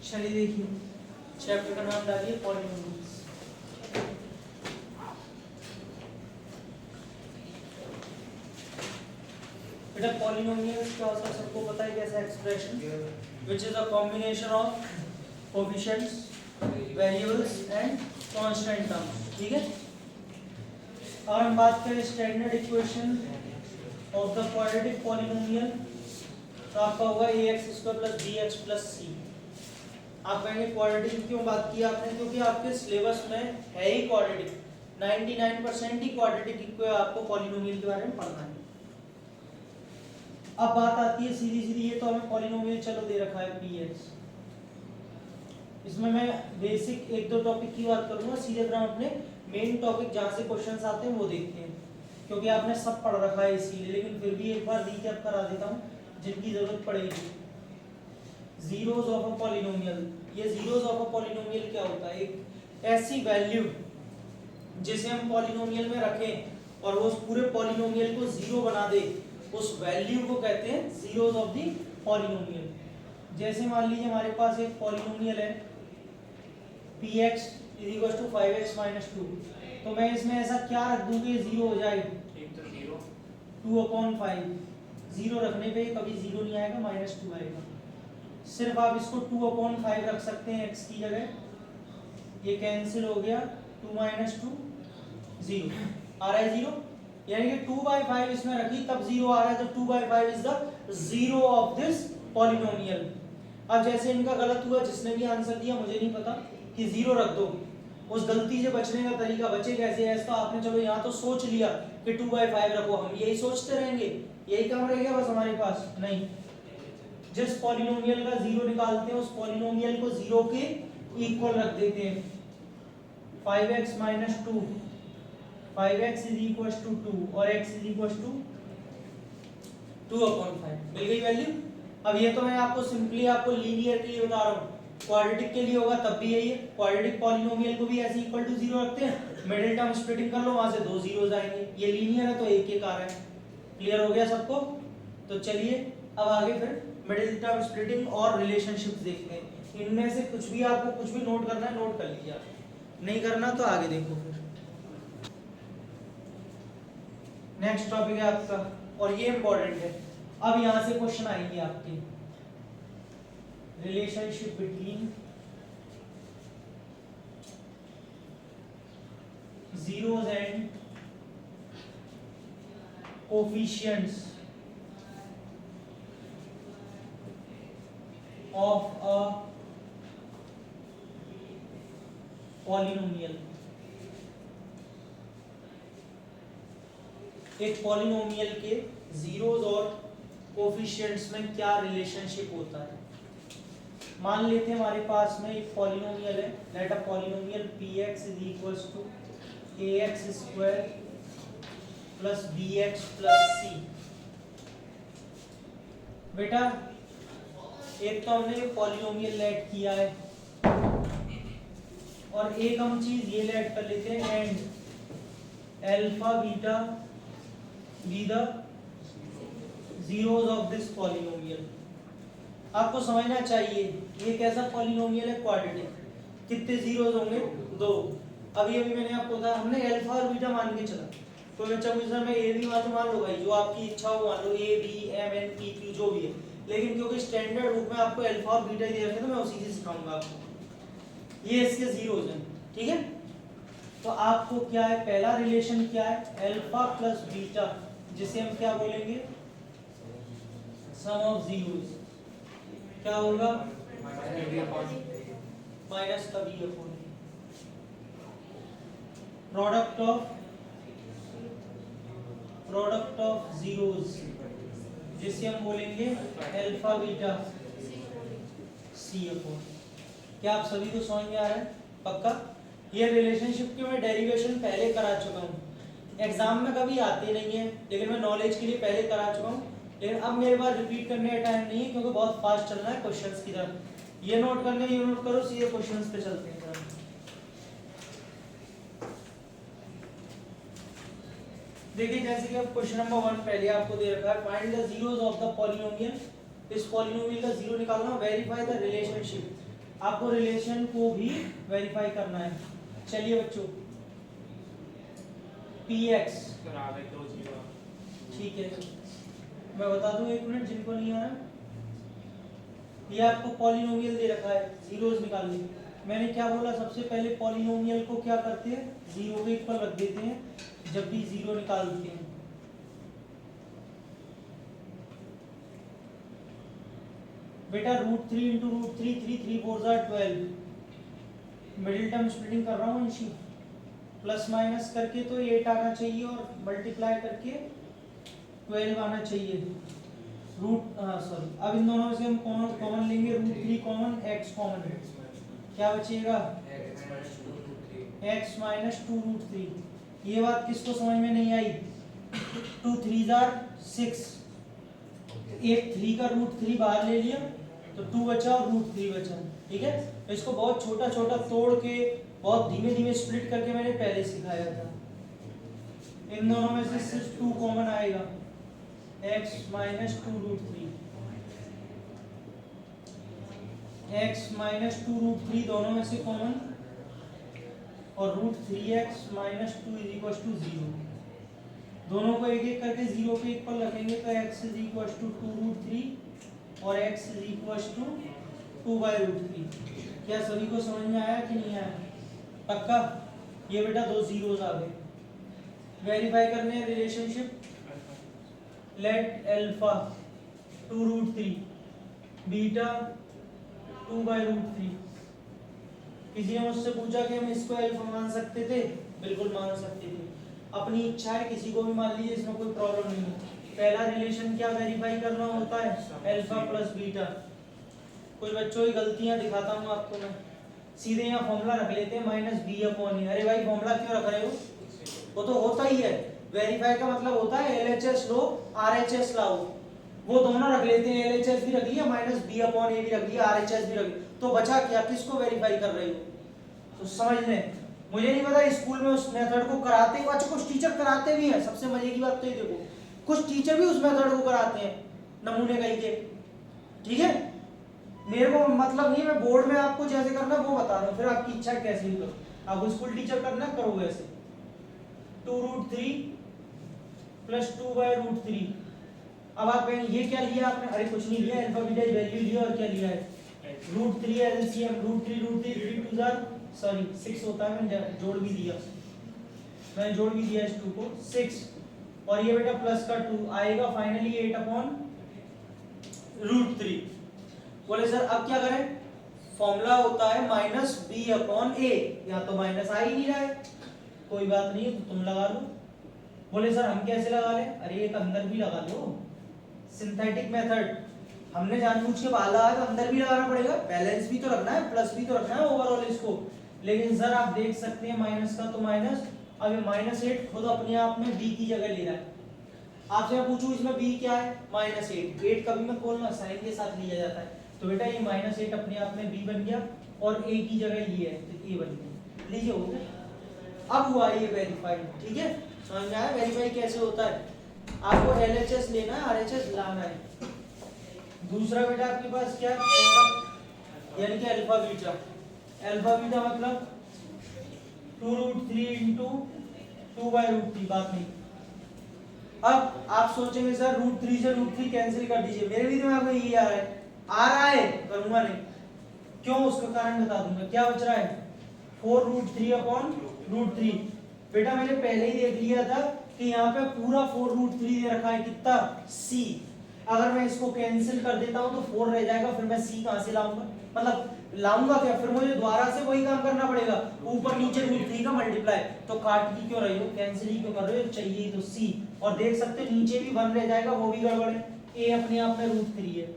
चलिए देखिए, चैप्टर का नाम डालिए पॉलिनोमियल्स। बेटा पॉलिनोमियल्स क्या होता है सबको पता है, कैसा expression which is a combination of coefficients, variables and constant terms. ठीक है, और हम बात करें standard equation of the quadratic polynomial, तो आपका होगा ax² + bx + c। आप कहेंगे क्वाड्रेटिक क्यों बात की आपने, क्योंकि आपके सिलेबस में है ही क्वाड्रेटिक, 99% ही क्वाड्रेटिक को आपको पॉलिनोमियल के बारे में पढ़ना है। अब बात आती है सीधी सीधी, ये तो हमें पॉलिनोमियल चलो दे रखा है px, इसमें मैं बेसिक एक दो टॉपिक की बात करूंगा, सीधे फिर हम अपने मेन टॉपिक जहां से क्वेश्चंस आते हैं वो देखते हैं, क्योंकि आपने सब पढ़ रखा है इसीलिए, लेकिन फिर भी एक बार रिकैप करा देता हूं जिनकी जरूरत पड़ेगी। जीरोस ऑफ अ पॉलिनोमियल, ये जीरोस ऑफ अ पॉलिनोमियल क्या होता है, एक ऐसी वैल्यू जिसे हम पॉलिनोमियल में रखें और वो उस पूरे पॉलिनोमियल को जीरो बना दे, उस वैल्यू को कहते हैं जीरोस ऑफ द पॉलिनोमियल। जैसे मान लीजिए हमारे पास एक पॉलिनोमियल है px = 5x - 2, तो मैं इसमें ऐसा क्या रख दूं कि जीरो हो जाए, एक तो 0 2/5, जीरो रखने पे कभी जीरो नहीं आएगा, -2 आएगा। सिर्फ आप इसको 2/5 रख सकते हैं x की जगह, ये कैंसिल हो गया, 2 - 2 0 आ रहा है 0, यानी कि 2/5 इसमें रखी तब 0 आ रहा है, तो 2/5 is the zero of this polynomial. अब जैसे इनका गलत हुआ, जिसने भी आंसर दिया मुझे नहीं पता, कि 0 रख दो, उस गलती से बचने का तरीका बचे कैसे है इसका, आपने चलो यहाँ तो सोच लिया कि 2/5 रखो, हम यही सोचते रहेंगे, यही काम रहेगा बस हमारे पास, नहीं। जिस पॉलिनोमियल का जीरो निकालते हैं उस पॉलिनोमियल को जीरो के इक्वल रख देते हैं। 5x - 2, 5x = 2 और x = 2/5, मिल गई वैल्यू। अब ये तो मैं आपको सिंपली आपको लीनियर के लिए बता रहा हूँ, क्वाड्रेटिक के लिए होगा तब भी यही है, क्वाड्रेटिक पॉलिनोमियल को भी ऐसे इक्वल टू 0 रखते हैं, मिडिल टर्म स्प्लिटिंग कर लो, वहां से दो जीरोस आएंगे, ये लीनियर है तो एक एक आ रहा है। क्लियर हो गया सबको? तो चलिए अब आगे फिर मिडिल टर्म स्प्लिटिंग और रिलेशनशिप देखते हैं। इनमें से कुछ भी आपको कुछ भी नोट करना है नोट कर लीजिए, नहीं करना तो आगे देखो। फिर नेक्स्ट टॉपिक है आपका, और ये इंपॉर्टेंट है, अब यहां से क्वेश्चन आएंगे आपके, relationship between zeros and coefficients of a polynomial। एक पॉलिनोमियल के जीरोस और कोफिशिएंट्स में क्या रिलेशनशिप होता है। मान लेते हैं हमारे पास में एक पॉलिनोमियल है, let a polynomial px = ax² + bx + c। बेटा एक तो हमने पॉलिनोमियल लेट किया है, और एक हम चीज ये लेट कर लेते हैं, and alpha beta be the zeros of this polynomial. आपको समझना चाहिए ये कैसा पॉलिनोमियल है, क्वाड्रेटिक। कितने जीरोस होंगे, दो। अभी अभी मैंने आपको बताया, हमने अल्फा और बीटा मान के चला, तो बच्चा मुझे मैं ए बी मान लो भाई, जो आपकी इच्छा हो मान लो, A B M N P Q जो भी है, लेकिन क्योंकि स्टैंडर्ड बुक में आपको अल्फा और बीटा ही दे रखे हैं, तो मैं उसी से सिखाऊंगा आपको। ये इसके जीरोस हैं, ठीक है। तो आपको क्या है, पहला रिलेशन क्या है, अल्फा प्लस बीटा, जिसे हम क्या बोलेंगे, सम ऑफ जीरोस। क्या होगा, माइनस का B upon product of zeros, जिसे हम बोलेंगे अल्फा बीटा सी अपॉन। क्या आप सभी को समझ में आ रहा है, पक्का? ये रिलेशनशिप की मैं डेरिवेशन पहले करा चुका हूँ, एग्जाम में कभी आते नहीं है, लेकिन मैं नॉलेज के लिए पहले करा चुका हूँ, लेकिन अब मेरे पास रिपीट करने का टाइम नहीं है, क्योंकि बहुत फास्ट चलना है क्वेश्चंस की तरफ। ये नोट करने, ये नोट करो, सीधे क्वेश्चंस पे चलते हैं। देखिए जैसे कि अब क्वेश्चन नंबर 1 पहले आपको दे रखा है, find the zeros of the polynomial. इस पॉलिनोमियल का जीरो निकालना, वेरीफाई द रिलेशनशिप। आपको रिलेशन को भी वेरीफाई करना है। चलिए बच्चों, px ठीक है, मैं बता दूं 1 मिनट जिनको नहीं आया। ये आपको पॉलिनोमियल दे रखा है, जीरोस निकालने। मैंने क्या बोला, सबसे पहले पॉलिनोमियल को क्या करते हैं, जीरो के इक्वल रख देते हैं जब भी जीरो निकालते हैं। बेटा √3 इंटू √3, 3 3 4 12, मिडिल टर्म स्प्लिटिंग कर रहा हूँ इसी, प्लस माइनस करके तो 8 आना चाहिए और मल्टीप्लाई करके 12 आना चाहिए। अब इन दोनों में से हम कॉमन लेंगे, √3 कॉमन, x कॉमन, क्या बचेगा x माइनस 2√3। ये बात किसको समझ में नहीं आई, 2 3 6, एक 3 का √3 बाहर ले लिया तो 2 बचा और √3 बचा, ठीक है। इसको बहुत छोटा छोटा तोड़ के बहुत धीमे धीमे स्प्लिट करके मैंने पहले सिखाया था। इन दोनों में से सिर्फ 2 कॉमन आएगा, x माइनस 2√3, x माइनस 2√3 दोनों में से कॉमन, और √3x minus 2 is equal to 0। दोनों को एक एक करके 0 के इक्वल रखेंगे तो x इज इक्वल टू 2√3 और x इज इक्वल टू 2/√3। क्या सभी को समझ में आया कि नहीं आया, पक्का। ये बेटा 2 जीरोस आ गए। वेरीफाई करने हैं रिलेशनशिप, लेट अल्फा 2√3 बीटा 2/√3। किसी ने मुझसे पूछा कि हम इसको अल्फा मान सकते थे, बिल्कुल मान सकते थे, अपनी इच्छा है, किसी को भी मान लीजिए, इसमें कोई प्रॉब्लम नहीं है। पहला रिलेशन क्या वेरीफाई करना होता है, अल्फा प्लस बीटा। कुछ बच्चों की गलतियां दिखाता हूँ आपको मैं, सीधे यहाँ फॉर्मूला रख लेते हैं -b/a। अरे भाई फॉर्मूला क्यों रख रहे हो, वो तो होता ही है। वेरीफाई का मतलब होता है LHS लो RHS लाओ, वो दोनों रख लेते हैं, LHS भी रख लिया -b/a भी रख लिया, RHS भी रख लिया, तो बचा क्या, किसको वेरीफाई कर रहे हो। तो समझ लें, मुझे नहीं पता स्कूल में उस मेथड को कराते हैं, अच्छा कुछ टीचर कराते भी हैं। सबसे मजे की बात तो ये देखो, कुछ टीचर भी उस मेथड को कराते हैं, नमूने कहीं के, ठीक है। मेरे को मतलब नहीं, मैं बोर्ड में आपको जैसे करना वो बता रहा हूँ, फिर आपकी इच्छा कैसे भी करो। आपको स्कूल टीचर करना करो वैसे। 2√3 प्लस 2/√3। अब आप कहेंगे ये क्या लिया आपने, अरे कुछ नहीं लिया, अल्फा बीटा वैल्यू लिया और क्या लिया है, √3 एलसीएम, √3 3 2 सॉरी 6 होता है, मैंने जोड़ भी दिया, मैंने जोड़ भी दिया इस 2 को 6, और ये बेटा प्लस का 2 आएगा फाइनली 8/√3। बोले सर अब क्या करें, फॉर्मूला होता है -b/a, यहाँ तो माइनस आ ही नहीं रहा है, कोई बात नहीं है तो तुम लगा लो। बोले सर हम कैसे लगा लें, अरे एक अंदर भी लगा लो, सिंथेटिक मेथड। हमने जानबूझ के बाला है तो अंदर भी लगाना पड़ेगा, बैलेंस भी तो रखना है, प्लस भी तो रखना है ओवरऑल इसको। लेकिन सर आप देख सकते हैं माइनस का तो माइनस, अब ये -8 खुद अपने आप में b की जगह ले रहा है। आपसे मैं पूछूं इसमें b क्या है, -8, 8 कभी मत बोलना, साइन के साथ लिया जाता है, तो बेटा ये -8 अपने आप में b बन गया, और a की जगह ये है तो a बन गया, लीजिए हो गया। अब हुआ ये वेरीफाई, ठीक है, समझ में आया वेरीफाई कैसे होता है। आपको LHS लेना है, RHS लाना है। दूसरा बेटा आपके पास क्या है, यानी कि अल्फा बीटा। अल्फा बीटा मतलब 2√3 इंटू 2/√3, बात नहीं। अब आप सोचेंगे सर √3 से √3 कैंसिल कर दीजिए, मेरे भी दिमाग में ये आ रहा है, करूंगा नहीं, क्यों उसका कारण बता दूंगा। क्या बच रहा है, 4√3/√3। बेटा मैंने पहले ही देख लिया था कि यहाँ पे पूरा 4√3 दे रखा है, कितना c। अगर मैं इसको कैंसिल कर देता हूँ तो 4 रह जाएगा, फिर मैं c कहाँ से लाऊंगा, मतलब लाऊंगा क्या, फिर मुझे दोबारा से वही काम करना पड़ेगा, ऊपर नीचे √3 का मल्टीप्लाई। तो काट की क्यों रही हो, कैंसिल ही क्यों कर रहे हो, चाहिए तो c। और देख सकते नीचे भी 1 रह जाएगा, वो भी गड़बड़ है, a अपने आप में √3 है,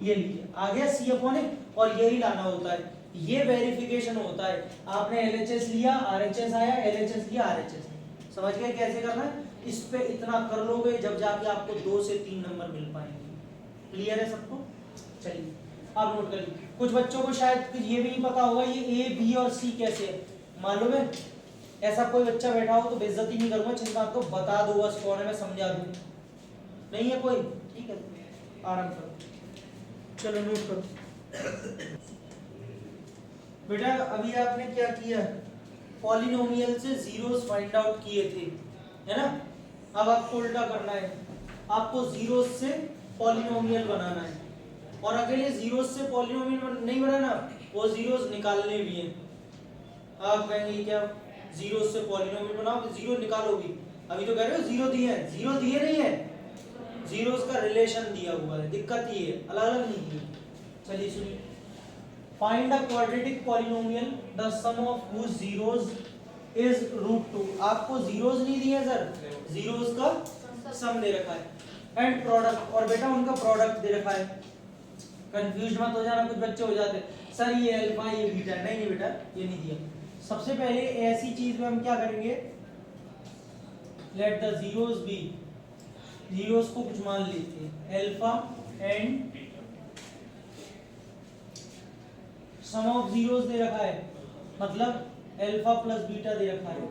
ये लीजिए आ गया c/a, और यही लाना होता है, ये वेरिफिकेशन होता है। आपने LHS लिया, RHS आया, LHS लिया, RHS, समझ गए कैसे करना है। इस पे इतना कर लोगे जब जाके आपको 2 से 3 नंबर मिल पाएंगे। क्लियर है सबको, चलिए आप नोट करिए। कुछ बच्चों को शायद ये भी नहीं पता होगा ये A, B और C कैसे है, मालूम है। ऐसा कोई बच्चा बैठा हो तो बेइज्जती नहीं करूंगा, चिंता तो बता दो, बस कौन है मैं समझा दूं, नहीं है कोई, ठीक है आराम करो, चलो नोट करो। बेटा अभी आपने क्या किया, पॉलिनोमियल से जीरोस फाइंड आउट किए थे, है ना। अब आपको उल्टा करना है, आपको जीरोस से पॉलिनोमियल बनाना है, और अकेले जीरोस से पॉलिनोमियल नहीं बनाना, वो जीरोस निकालने भी हैं। आप कहेंगे क्या, जीरोस से पॉलिनोमियल बनाओ, जीरो निकालोगी, अभी तो कह रहे हो जीरो दिए हैं, जीरो दिए नहीं है, जीरोस का रिलेशन दिया हुआ है, दिक्कत ये है, अलग अलग नहीं दिए। चलिए सुनिए, find a quadratic polynomial the sum of whose zeros is √2। आपको जीरोस नहीं दिए सर, जीरोस का सम दे रखा है, एंड प्रोडक्ट, और बेटा उनका प्रोडक्ट दे रखा है। कंफ्यूज मत हो जाना, कुछ बच्चे हो जाते सर ये अल्फा ये बीटा, नहीं नहीं बेटा ये नहीं दिया। सबसे पहले ऐसी चीज में हम क्या करेंगे, let the zeros be, zeros को कुछ मान लेते हैं alpha and sum of zeros दे रखा है, मतलब अल्फा प्लस बीटा दे रखा है,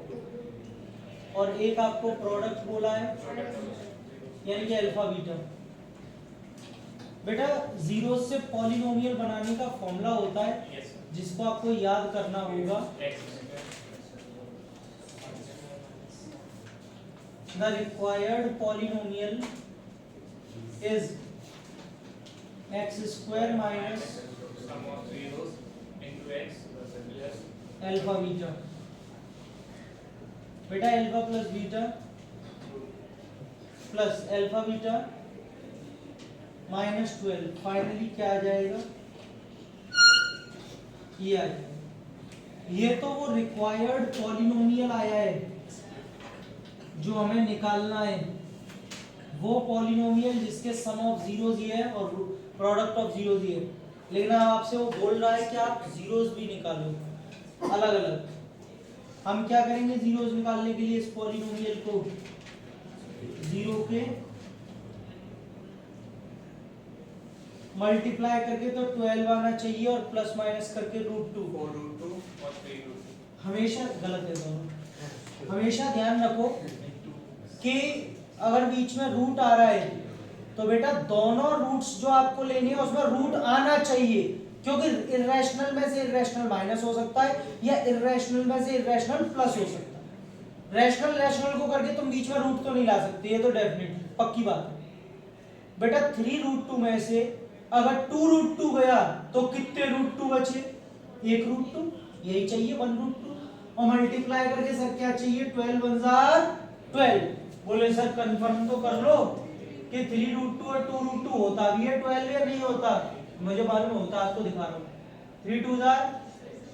और एक आपको प्रोडक्ट बोला है यानी कि अल्फा बीटा। बेटा जीरोस से पॉलिनोमियल बनाने का फॉर्मूला होता है जिसको आपको याद करना होगा, the required polynomial is x² minus alpha beta. बेटा alpha plus beta plus alpha beta -12, finally क्या आ जाएगा, ये आ जाएगा। ये तो वो रिक्वायर्ड पॉलिनोमियल आया है जो हमें निकालना है, वो पॉलिनोमियल जिसके सम ऑफ जीरोस ये है और प्रोडक्ट ऑफ जीरोस ये है, लेकिन आपसे वो बोल रहा है कि आप जीरोस भी निकालो अलग अलग। हम क्या करेंगे, जीरोस निकालने के लिए इस पॉलिनोमियल को जीरो के मल्टीप्लाई करके तो 12 आना चाहिए, और प्लस माइनस करके √2 हमेशा गलत है दोनों। हमेशा ध्यान रखो कि अगर बीच में रूट आ रहा है तो बेटा दोनों रूट्स जो आपको लेनी है उसमें रूट आना चाहिए, क्योंकि इर्रेशनल में से इर्रेशनल माइनस हो सकता है या इर्रेशनल में से इर्रेशनल प्लस हो सकता है। रैशनल रैशनल को करके तुम बीच में रूट तो नहीं ला सकते, ये तो डेफिनेट पक्की बात है। बेटा 3√2 में से अगर 2√2 गया तो कितने √2 बचे, 1√2, यही चाहिए 1√2, और मल्टीप्लाई करके सर क्या चाहिए, 12 1 12। बोले सर कंफर्म तो कर लो कि 3√2 और 2√2 होता भी है 12 या नहीं होता, मुझे मालूम होता, आपको दिखा रहा हूँ। 3 2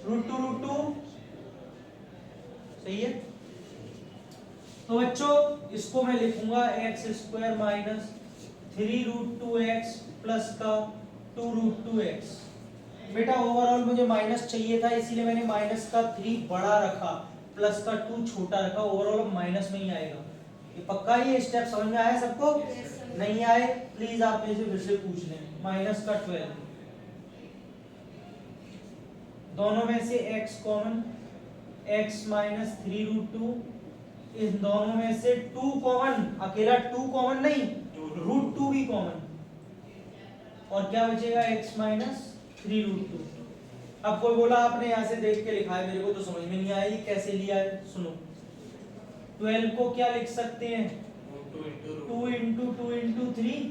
√2 सही है। तो बच्चों इसको मैं लिखूंगा x² माइनस 3√2x प्लस का 2√2x। बेटा ओवरऑल मुझे माइनस चाहिए था, इसीलिए मैंने माइनस का 3 बड़ा रखा, प्लस का 2 छोटा रखा, ओवरऑल माइनस में ही आएगा। ये पक्का, ये स्टेप समझ में आया सबको? नहीं आए प्लीज आप मेरे से फिर से पूछ लें। माइनस का 12, दोनों में से x कॉमन, x माइनस 3√2, इन दोनों में से 2 कॉमन, अकेला 2 कॉमन नहीं, √2 भी कॉमन, और क्या बचेगा x माइनस 3√2। अब कोई बोला आपने यहाँ से देख के लिखा है, मेरे को तो समझ में नहीं आया ये कैसे लिया है। सुनो 12 को क्या लिख सकते हैं, 2 इंटू 2 इंटू 3।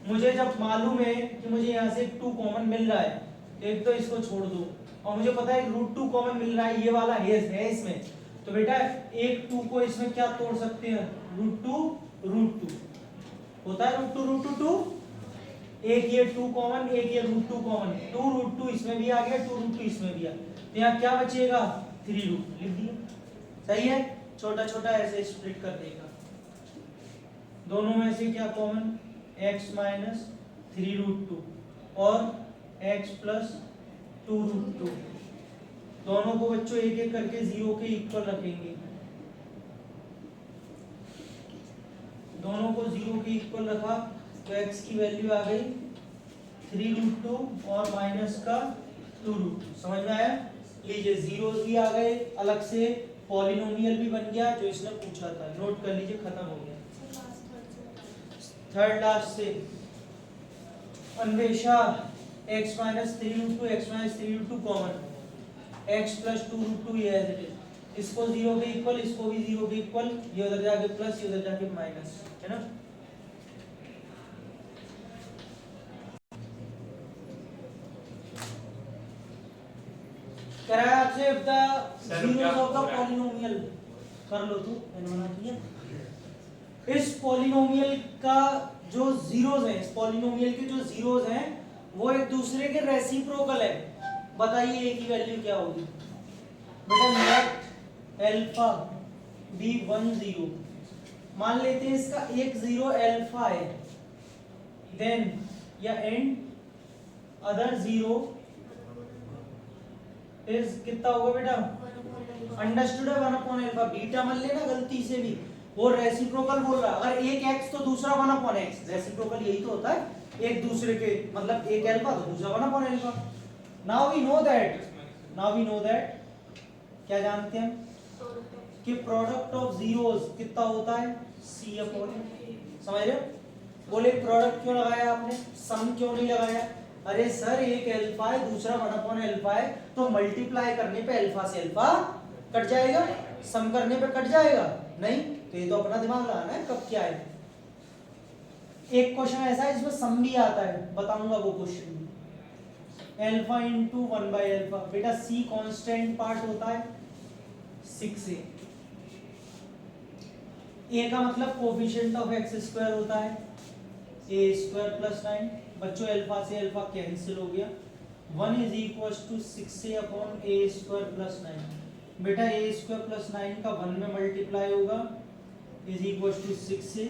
मुझे जब मालूम है कि मुझे यहाँ से 2 कॉमन मिल रहा है, एक तो इसको छोड़ दो, और मुझे पता है √2 कॉमन मिल रहा है, ये वाला है इसमें, तो बेटा एक 2 को इसमें क्या तोड़ सकते हैं, √2 होता है, √2 2, एक ये 2 कॉमन, एक ये √2 कॉमन, 2√2 इसमें भी आ गया, 2√2 इसमें भी आ, तो यहाँ क्या बचेगा, 3√2 लिख दिया। सही है, छोटा छोटा ऐसे स्प्लिट कर देगा। दोनों में से क्या कॉमन, x माइनस 3√2 और x प्लस 2√2, दोनों को बच्चों एक एक करके 0 के इक्वल रखेंगे, दोनों को 0 के इक्वल रखा तो x की वैल्यू आ गई 3√2 और माइनस का 2√2। समझ में आया? लीजिए जीरोस भी आ गए, अलग से पॉलिनोमियल भी बन गया जो इसने पूछा था, नोट कर लीजिए, खत्म हो गया। थर्ड लास्ट से Anvesha x minus 3√2 common, x plus 2√2 ये एज इट इज, इसको 0 के इक्वल, इसको भी 0 के इक्वल, ये उधर जाके प्लस, ये उधर जाके माइनस, है ना। कह रहा है आपसे if the zeros of the polynomial, कर लो तू, मैंने मना किया। इस पॉलिनोमियल का जो जीरोस हैं, इस पॉलिनोमियल के जो जीरोस हैं वो एक दूसरे के रेसिप्रोकल है, बताइए ए की वैल्यू क्या होगी। बेटा लेट अल्फा बी 1 0, मान लेते हैं इसका एक 0 अल्फा है, देन या एंड अदर 0 इज कितना होगा बेटा, अंडरस्टूड है 1 अपॉन अल्फा, बीटा मान लेना गलती से भी, वो रेसिप्रोकल बोल रहा है, अगर एक x तो दूसरा 1 अपॉन x, रेसिप्रोकल यही तो होता है, एक दूसरे के, मतलब एक अल्फा तो दूसरा 1 upon alpha. Now we know that, क्या जानते हैं कि प्रोडक्ट ऑफ जीरोस कितना होता है, c अपॉन, समझ रहे हो। बोले प्रोडक्ट क्यों लगाया आपने, सम क्यों नहीं लगाया, अरे सर एक अल्फा है दूसरा 1 अपॉन अल्फा है, तो मल्टीप्लाई करने पे अल्फा से अल्फा कट जाएगा, सम करने पे कट जाएगा नहीं, तो ये तो अपना दिमाग लगाना है कब क्या है। एक क्वेश्चन ऐसा है जिसमें सम भी आता है, बताऊंगा वो क्वेश्चन भी। अल्फा इंटू 1 बाई अल्फा, बेटा c कांस्टेंट पार्ट होता है 6a, a का मतलब कोफिशिएंट ऑफ x स्क्वायर होता है a स्क्वायर प्लस 9, बच्चों अल्फा से अल्फा कैंसिल हो गया, 1 is equal to 6a upon a square plus 9, बेटा a स्क्वायर प्लस 9 का 1 में मल्टीप्लाई होगा इज इक्वल टू 6a,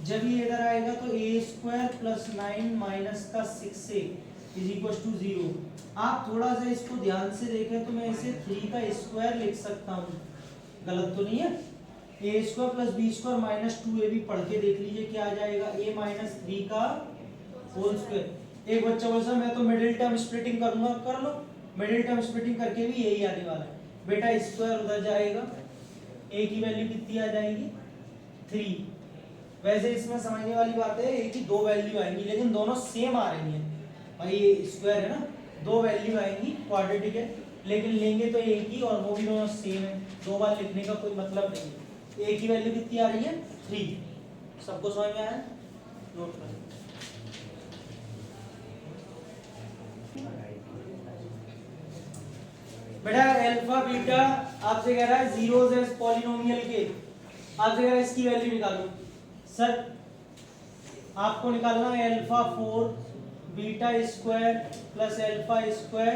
जब ये इधर आएगा तो a स्क्वायर प्लस 9 माइनस का 6a इज इक्वल टू 0। आप थोड़ा सा इसको ध्यान से देखें तो मैं इसे 3 का स्क्वायर लिख सकता हूँ, गलत तो नहीं है, a square plus b square minus 2a भी पढ़ के देख लीजिए क्या आ जाएगा, a माइनस 3 का होल स्क्वायर। एक बच्चा बोल रहा मैं तो मिडिल टर्म स्प्लिटिंग करूंगा, कर लो, मिडिल टर्म स्प्लिटिंग करके भी यही आने वाला है, बेटा स्क्वायर उधर जाएगा, a की वैल्यू कितनी आ जाएगी 3। वैसे इसमें समझने वाली बात है a की दो वैल्यू आएंगी लेकिन दोनों सेम आ रही हैं, भाई ये स्क्वायर है ना, दो वैल्यू आएंगी क्वाड्रेटिक है, लेकिन लेंगे तो एक ही और वो भी दोनों सेम है, दो बार लिखने का कोई मतलब नहीं है। a की वैल्यू कितनी आ रही है 3, सबको समझ में आया, नोट करें। बेटा अल्फा बीटा आपसे कह रहा है जीरोस है इस पॉलिनोमियल के, आपसे कह रहा है इसकी वैल्यू निकालो। सर आपको निकालना है alpha 4 beta square plus alpha square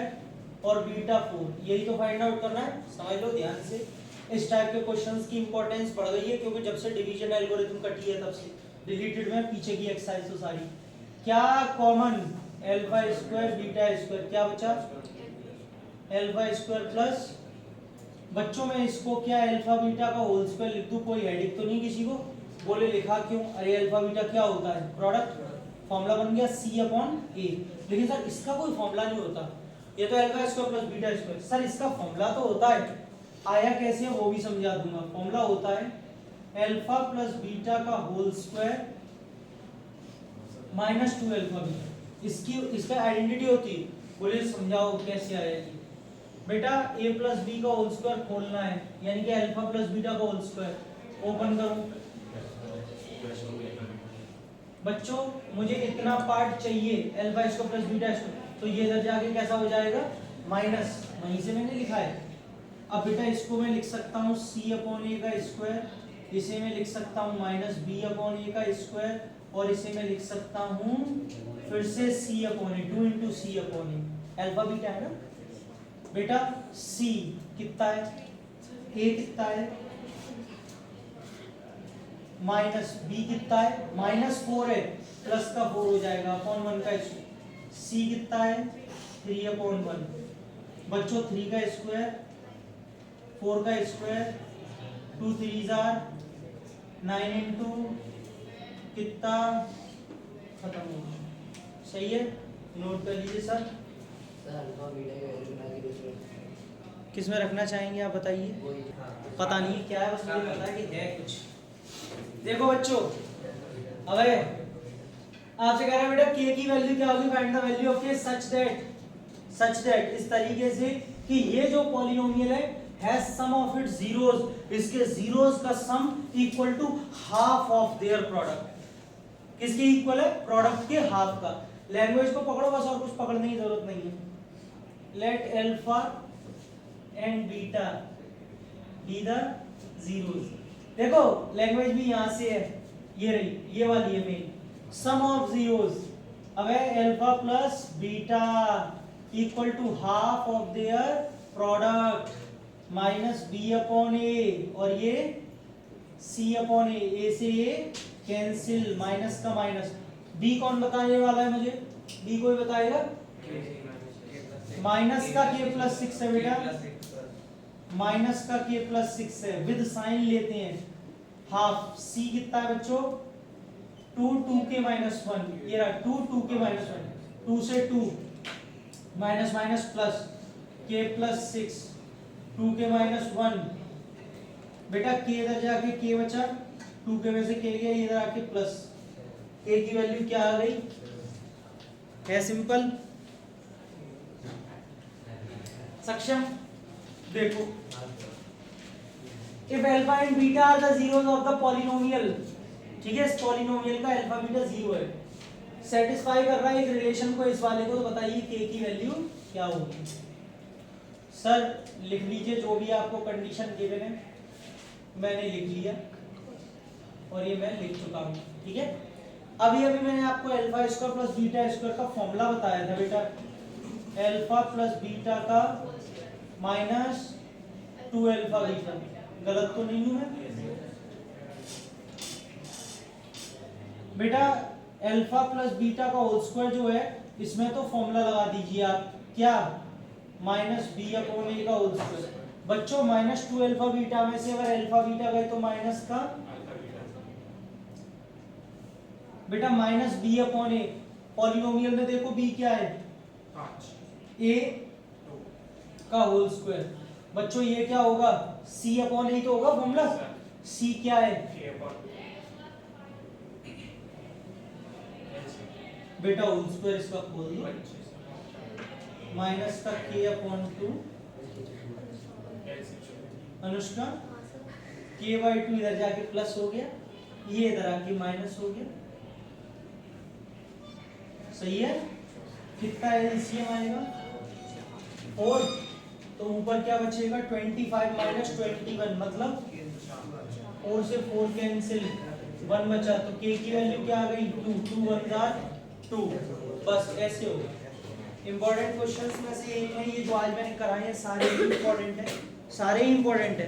और बीटा 4, यही तो फाइंड आउट करना है, समझ लो ध्यान से। इस टाइप के क्वेश्चंस की इंपॉर्टेंस बढ़ गई है क्योंकि जब से डिवीजन एल्गोरिथम कटी है तब से डिलीटेड में पीछे की एक्सरसाइज तो सारी। क्या common, alpha square beta square, क्या बचा अल्फा स्क्वायर प्लस, बच्चों में इसको क्या अल्फा बीटा का होल स्क्वायर लिख दूं, कोई हेडिक तो नहीं किसी को, बोले लिखा क्यों, अरे अल्फा बीटा क्या होता है प्रोडक्ट, फॉर्मूला बन गया c अपॉन a, लेकिन सर इसका कोई फॉर्मूला नहीं होता, ये तो alpha square plus beta square, sir इसका फॉर्मूला तो होता है, आया कैसे है वो भी समझा दूंगा। फॉर्मूला होता है अल्फा प्लस बीटा का whole square minus 2 alpha beta, इसका आइडेंटिटी होती है, बोले समझाओ कैसे आएगी। बेटा a प्लस बी का होल स्क्वायर खोलना है, यानी कि अल्फा प्लस बीटा का होल स्क्वायर, ओपन करो बच्चों, मुझे इतना पार्ट चाहिए alpha square plus beta square, तो ये इधर जाके कैसा हो जाएगा माइनस, वहीं से मैंने लिखा है। अब बेटा इसको मैं लिख सकता हूँ c अपॉन ए का स्क्वायर, इसे मैं लिख सकता हूँ माइनस बी अपॉन ए का स्क्वायर, और इसे मैं लिख सकता हूँ फिर से c अपॉन ए, 2 इंटू सी अपॉन ए, अल्फा बीटा है ना बेटा, c कितना है, a कितना है माइनस b कितना है -4 है, प्लस का 4 हो जाएगा अपॉन 1 का स्क्वायर, c कितना है 3 अपॉन 1, बच्चों 3 का स्क्वायर 4 का स्क्वायर 2 3 जार 9 इंटू कितना खत्म हो गया, सही है, नोट कर लीजिए सर। किस में रखना चाहेंगे आप बताइए, पता नहीं क्या है, बस मुझे पता है कि है कुछ। देखो बच्चों अबे आपसे कह रहा है बेटा k की वैल्यू क्या होगी, find the value of k such such that इस तरीके से कि ये जो पॉलिनोमियल है has sum of its zeros, इसके जीरोस का sum equal to half of their product. किसके इक्वल है? प्रोडक्ट के हाफ का। लैंग्वेज को पकड़ो बस, और कुछ पकड़ने की जरूरत नहीं है। Let alpha and beta be the zeros. देखो लैंग्वेज भी यहां से है, ये रही, ये वाली है मेन। सम ऑफ जीरोस, अब है alpha plus beta equal to half of their product minus B upon A, और ये सी अपॉन ए से ए कैंसिल, माइनस का माइनस। बी कौन बताने वाला है मुझे? बी कोई बताएगा? माइनस का के प्लस 6 है बेटा, माइनस का के प्लस 6 है, विद साइन लेते हैं हाफ। सी कितना है बच्चों? 2 2 के माइनस 1, ये रहा 2 2 के माइनस 1, 2 से 2 माइनस माइनस प्लस के प्लस 6, 2 के माइनस 1 बेटा, के इधर जाके के बचा, 2 के वजह से के गया, इधर आके प्लस, के की वैल्यू क्या आ गई? है सिंपल। सक्षम? देखो if alpha and beta are the zeros of the polynomial, ठीक है, इस पॉलिनोमियल का अल्फा बीटा 0 है, सेटिस्फाई कर रहा है एक रिलेशन को, इस वाले को, तो बताइए k की वैल्यू क्या होगी? सर लिख लीजिए जो भी आपको कंडीशन गिवन है, मैंने लिख लिया और ये मैं लिख चुका हूँ, ठीक है। अभी मैंने आपको alpha square plus beta square का फॉर्मूला बताया था बेटा, अल्फा प्लस बीटा का माइनस 2 अल्फा बीटा। गलत तो नहीं हूं मैं बेटा? अल्फा प्लस बीटा का होल स्क्वायर जो है, इसमें तो फॉर्मूला लगा दीजिए आप, क्या? माइनस बी अपॉन ए का होल स्क्वायर। बच्चों माइनस 2 अल्फा बीटा में से अगर अल्फा बीटा गए तो माइनस का बेटा माइनस बी अपॉन ए। पॉलिनोमियल में देखो बी क्या है? 5, ए का होल स्क्वायर। बच्चों ये क्या होगा? सी अपॉन ए तो होगा फॉर्मूला। सी क्या है बेटा? होल स्क्वायर इसका खोल दो, माइनस का के अपॉन 2, अनुष्का के बाई 2 इधर जाके प्लस हो गया, ये इधर आके माइनस हो गया, सही है। कितना एलसीएम आएगा? 4, तो ऊपर क्या बचेगा? 25 माइनस 21, मतलब 4 से 4 कैंसिल, 1 बचा, तो k की वैल्यू क्या आ गई? 2, 2 1 2। बस ऐसे होगा। इंपॉर्टेंट क्वेश्चंस में से एक है ये, जो आज मैंने कराए हैं सारे ही इंपॉर्टेंट है, सारे ही इंपॉर्टेंट है।